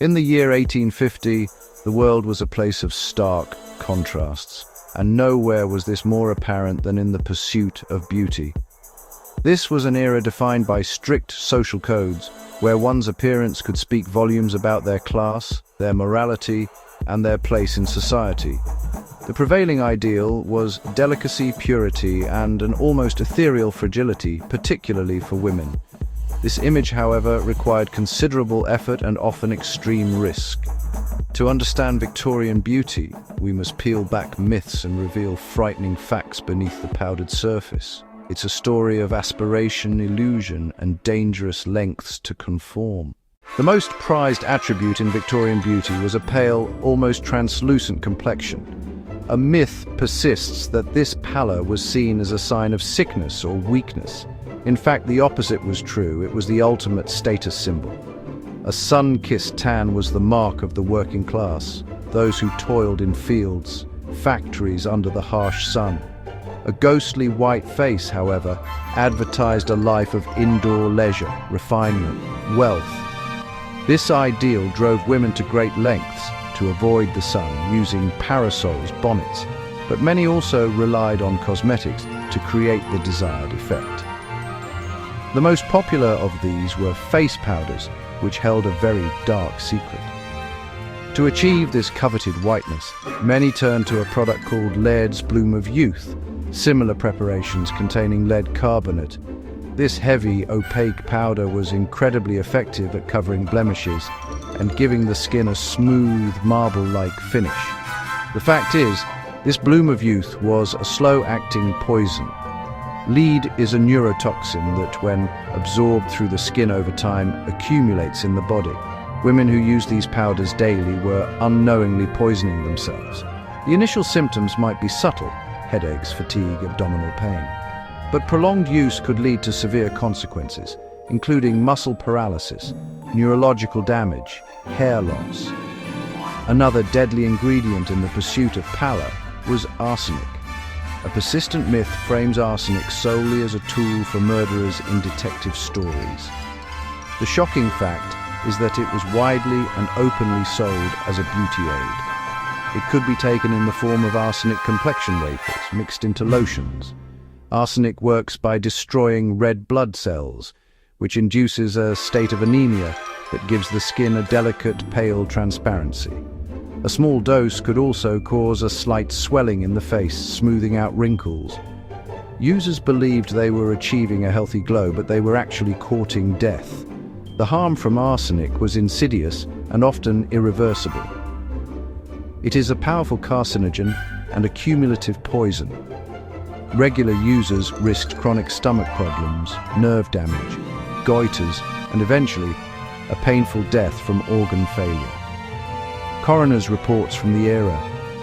In the year 1850, the world was a place of stark contrasts, and nowhere was this more apparent than in the pursuit of beauty. This was an era defined by strict social codes, where one's appearance could speak volumes about their class, their morality, and their place in society. The prevailing ideal was delicacy, purity, and an almost ethereal fragility, particularly for women. This image, however, required considerable effort and often extreme risk. To understand Victorian beauty, we must peel back myths and reveal frightening facts beneath the powdered surface. It's a story of aspiration, illusion, and dangerous lengths to conform. The most prized attribute in Victorian beauty was a pale, almost translucent complexion. A myth persists that this pallor was seen as a sign of sickness or weakness. In fact, the opposite was true. It was the ultimate status symbol. A sun-kissed tan was the mark of the working class, those who toiled in fields, factories under the harsh sun. A ghostly white face, however, advertised a life of indoor leisure, refinement, wealth. This ideal drove women to great lengths to avoid the sun, using parasols, bonnets, but many also relied on cosmetics to create the desired effect. The most popular of these were face powders, which held a very dark secret. To achieve this coveted whiteness, many turned to a product called Laird's Bloom of Youth, similar preparations containing lead carbonate. This heavy, opaque powder was incredibly effective at covering blemishes and giving the skin a smooth, marble-like finish. The fact is, this Bloom of Youth was a slow-acting poison. Lead is a neurotoxin that, when absorbed through the skin over time, accumulates in the body. Women who used these powders daily were unknowingly poisoning themselves. The initial symptoms might be subtle: headaches, fatigue, abdominal pain. But prolonged use could lead to severe consequences, including muscle paralysis, neurological damage, hair loss. Another deadly ingredient in the pursuit of pallor was arsenic. A persistent myth frames arsenic solely as a tool for murderers in detective stories. The shocking fact is that it was widely and openly sold as a beauty aid. It could be taken in the form of arsenic complexion wafers mixed into lotions. Arsenic works by destroying red blood cells, which induces a state of anemia that gives the skin a delicate, pale transparency. A small dose could also cause a slight swelling in the face, smoothing out wrinkles. Users believed they were achieving a healthy glow, but they were actually courting death. The harm from arsenic was insidious and often irreversible. It is a powerful carcinogen and a cumulative poison. Regular users risked chronic stomach problems, nerve damage, goiters, and eventually a painful death from organ failure. Coroner's reports from the era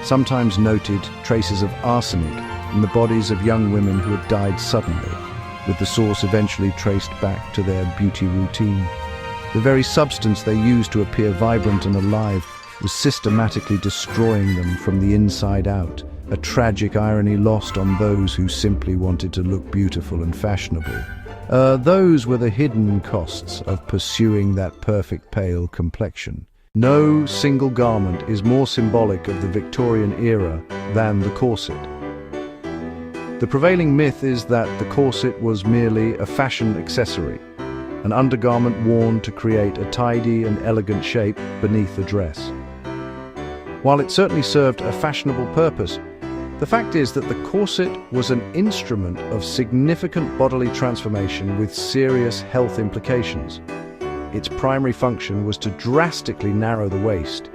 sometimes noted traces of arsenic in the bodies of young women who had died suddenly, with the source eventually traced back to their beauty routine. The very substance they used to appear vibrant and alive was systematically destroying them from the inside out, a tragic irony lost on those who simply wanted to look beautiful and fashionable. Those were the hidden costs of pursuing that perfect pale complexion. No single garment is more symbolic of the Victorian era than the corset. The prevailing myth is that the corset was merely a fashion accessory, an undergarment worn to create a tidy and elegant shape beneath the dress. While it certainly served a fashionable purpose, the fact is that the corset was an instrument of significant bodily transformation with serious health implications. Its primary function was to drastically narrow the waist,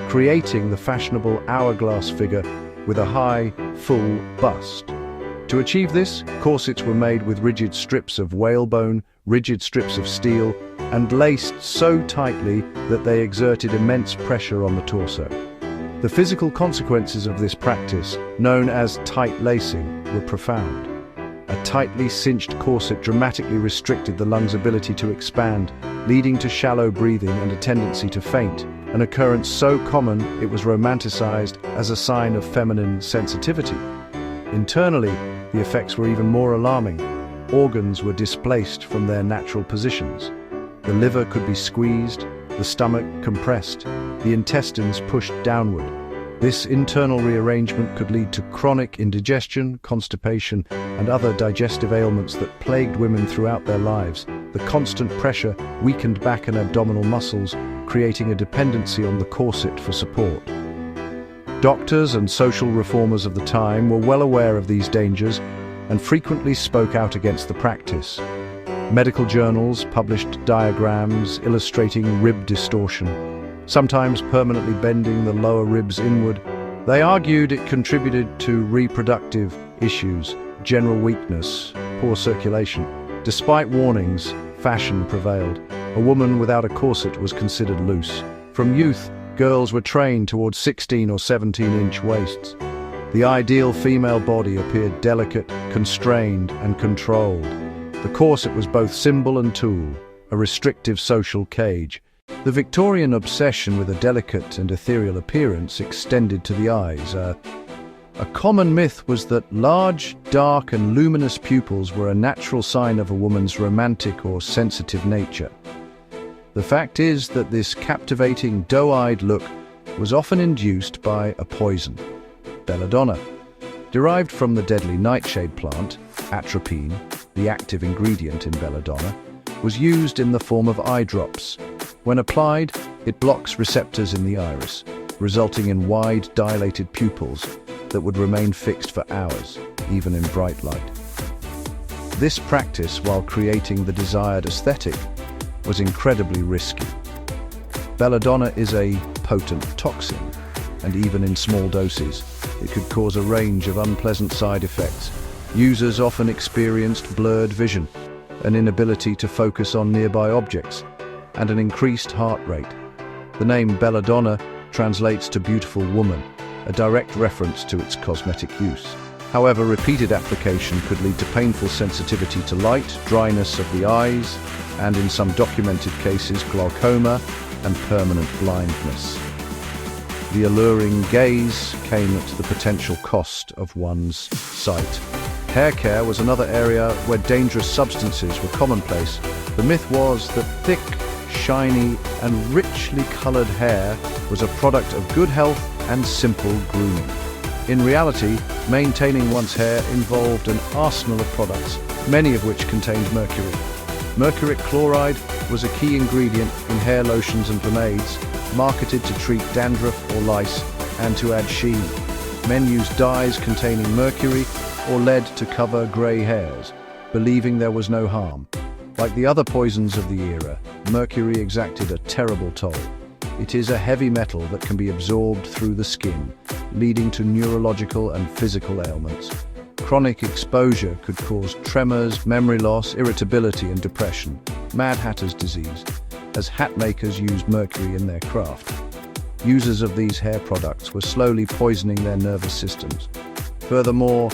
creating the fashionable hourglass figure with a high, full bust. To achieve this, corsets were made with rigid strips of whalebone, rigid strips of steel, and laced so tightly that they exerted immense pressure on the torso. The physical consequences of this practice, known as tight lacing, were profound. A tightly cinched corset dramatically restricted the lungs' ability to expand, leading to shallow breathing and a tendency to faint, an occurrence so common it was romanticized as a sign of feminine sensitivity. Internally, the effects were even more alarming. Organs were displaced from their natural positions. The liver could be squeezed, the stomach compressed, the intestines pushed downward. This internal rearrangement could lead to chronic indigestion, constipation, and other digestive ailments that plagued women throughout their lives. The constant pressure weakened back and abdominal muscles, creating a dependency on the corset for support. Doctors and social reformers of the time were well aware of these dangers and frequently spoke out against the practice. Medical journals published diagrams illustrating rib distortion, sometimes permanently bending the lower ribs inward. They argued it contributed to reproductive issues, general weakness, poor circulation. Despite warnings, fashion prevailed. A woman without a corset was considered loose. From youth, girls were trained towards 16 or 17-inch waists. The ideal female body appeared delicate, constrained, and controlled. The corset was both symbol and tool, a restrictive social cage. The Victorian obsession with a delicate and ethereal appearance extended to the eyes. A common myth was that large, dark, and luminous pupils were a natural sign of a woman's romantic or sensitive nature. The fact is that this captivating, doe-eyed look was often induced by a poison, belladonna. Derived from the deadly nightshade plant, atropine, the active ingredient in belladonna, was used in the form of eye drops. When applied, it blocks receptors in the iris, resulting in wide, dilated pupils that would remain fixed for hours, even in bright light. This practice, while creating the desired aesthetic, was incredibly risky. Belladonna is a potent toxin, and even in small doses, it could cause a range of unpleasant side effects. Users often experienced blurred vision, an inability to focus on nearby objects, and an increased heart rate. The name belladonna translates to beautiful woman, a direct reference to its cosmetic use. However, repeated application could lead to painful sensitivity to light, dryness of the eyes, and in some documented cases, glaucoma and permanent blindness. The alluring gaze came at the potential cost of one's sight. Hair care was another area where dangerous substances were commonplace. The myth was that thick, shiny, and richly colored hair was a product of good health and simple grooming. In reality, maintaining one's hair involved an arsenal of products, many of which contained mercury. Mercuric chloride was a key ingredient in hair lotions and pomades, marketed to treat dandruff or lice and to add sheen. Men used dyes containing mercury or lead to cover grey hairs, believing there was no harm. Like the other poisons of the era, mercury exacted a terrible toll. It is a heavy metal that can be absorbed through the skin, leading to neurological and physical ailments. Chronic exposure could cause tremors, memory loss, irritability, and depression, Mad Hatter's disease, as hat makers used mercury in their craft. Users of these hair products were slowly poisoning their nervous systems. Furthermore,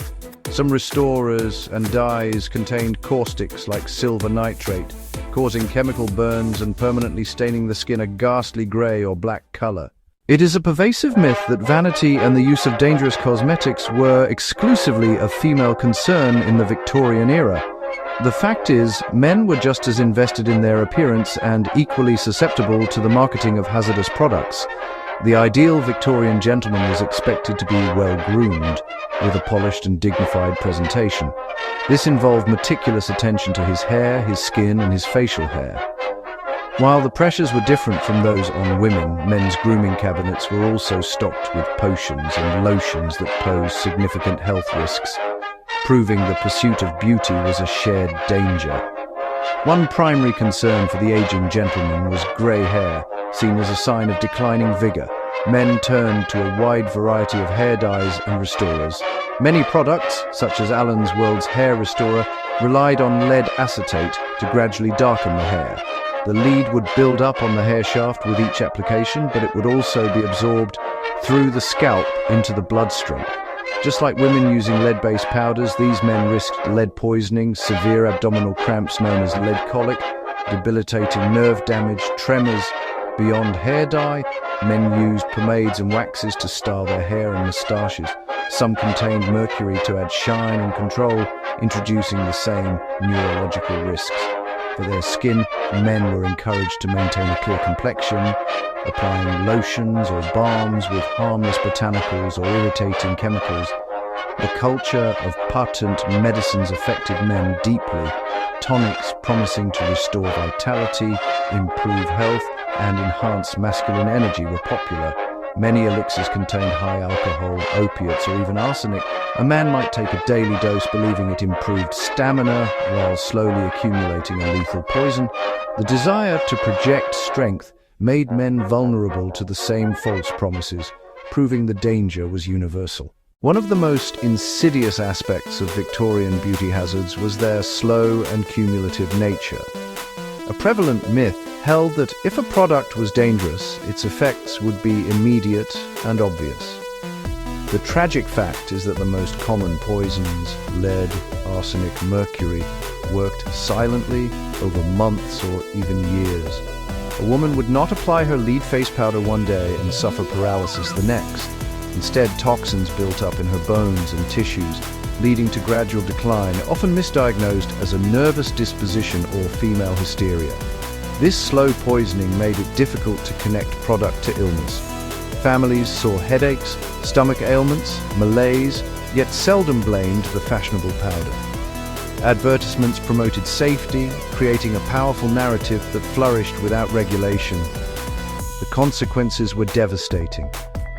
some restorers and dyes contained caustics like silver nitrate, causing chemical burns and permanently staining the skin a ghastly grey or black color. It is a pervasive myth that vanity and the use of dangerous cosmetics were exclusively a female concern in the Victorian era. The fact is, men were just as invested in their appearance and equally susceptible to the marketing of hazardous products. The ideal Victorian gentleman was expected to be well-groomed, with a polished and dignified presentation. This involved meticulous attention to his hair, his skin, and his facial hair. While the pressures were different from those on women, men's grooming cabinets were also stocked with potions and lotions that posed significant health risks, proving the pursuit of beauty was a shared danger. One primary concern for the aging gentleman was grey hair, seen as a sign of declining vigor. Men turned to a wide variety of hair dyes and restorers. Many products, such as Allen's World's Hair Restorer, relied on lead acetate to gradually darken the hair. The lead would build up on the hair shaft with each application, but it would also be absorbed through the scalp into the bloodstream. Just like women using lead-based powders, these men risked lead poisoning, severe abdominal cramps known as lead colic, debilitating nerve damage, tremors. Beyond hair dye, men used pomades and waxes to style their hair and moustaches. Some contained mercury to add shine and control, introducing the same neurological risks. For their skin, men were encouraged to maintain a clear complexion, applying lotions or balms with harmless botanicals or irritating chemicals. The culture of patent medicines affected men deeply. Tonics promising to restore vitality, improve health, and enhance masculine energy were popular. Many elixirs contained high alcohol, opiates, or even arsenic. A man might take a daily dose believing it improved stamina while slowly accumulating a lethal poison. The desire to project strength made men vulnerable to the same false promises, proving the danger was universal. One of the most insidious aspects of Victorian beauty hazards was their slow and cumulative nature. A prevalent myth held that if a product was dangerous, its effects would be immediate and obvious. The tragic fact is that the most common poisons, lead, arsenic, mercury, worked silently over months or even years. A woman would not apply her lead face powder one day and suffer paralysis the next. Instead, toxins built up in her bones and tissues, leading to gradual decline, often misdiagnosed as a nervous disposition or female hysteria. This slow poisoning made it difficult to connect product to illness. Families saw headaches, stomach ailments, malaise, yet seldom blamed the fashionable powder. Advertisements promoted safety, creating a powerful narrative that flourished without regulation. The consequences were devastating.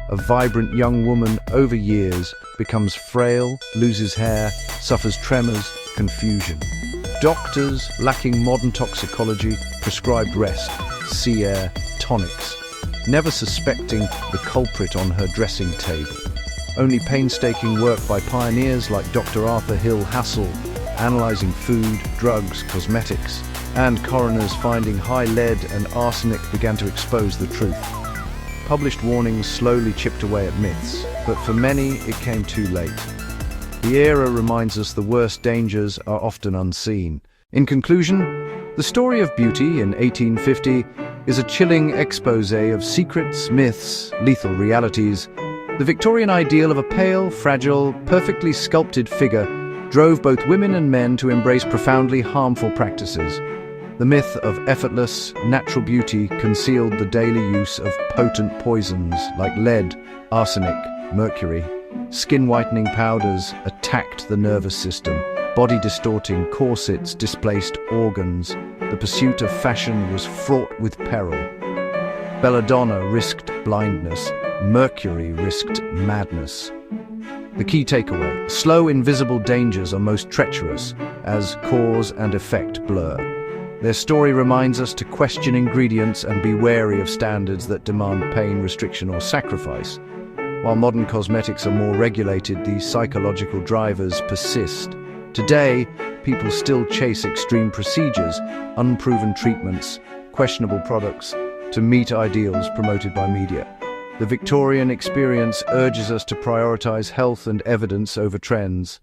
A vibrant young woman, over years, becomes frail, loses hair, suffers tremors, confusion. Doctors, lacking modern toxicology, prescribed rest, sea air, tonics, never suspecting the culprit on her dressing table. Only painstaking work by pioneers like Dr. Arthur Hill Hassell, analyzing food, drugs, cosmetics, and coroners finding high lead and arsenic began to expose the truth. Published warnings slowly chipped away at myths, but for many it came too late. The era reminds us the worst dangers are often unseen. In conclusion, the story of beauty in 1850 is a chilling exposé of secrets, myths, lethal realities. The Victorian ideal of a pale, fragile, perfectly sculpted figure drove both women and men to embrace profoundly harmful practices. The myth of effortless, natural beauty concealed the daily use of potent poisons like lead, arsenic, mercury. Skin-whitening powders attacked the nervous system. Body-distorting corsets displaced organs. The pursuit of fashion was fraught with peril. Belladonna risked blindness. Mercury risked madness. The key takeaway: slow, invisible dangers are most treacherous as cause and effect blur. Their story reminds us to question ingredients and be wary of standards that demand pain, restriction, or sacrifice. While modern cosmetics are more regulated, these psychological drivers persist. Today, people still chase extreme procedures, unproven treatments, questionable products to meet ideals promoted by media. The Victorian experience urges us to prioritize health and evidence over trends.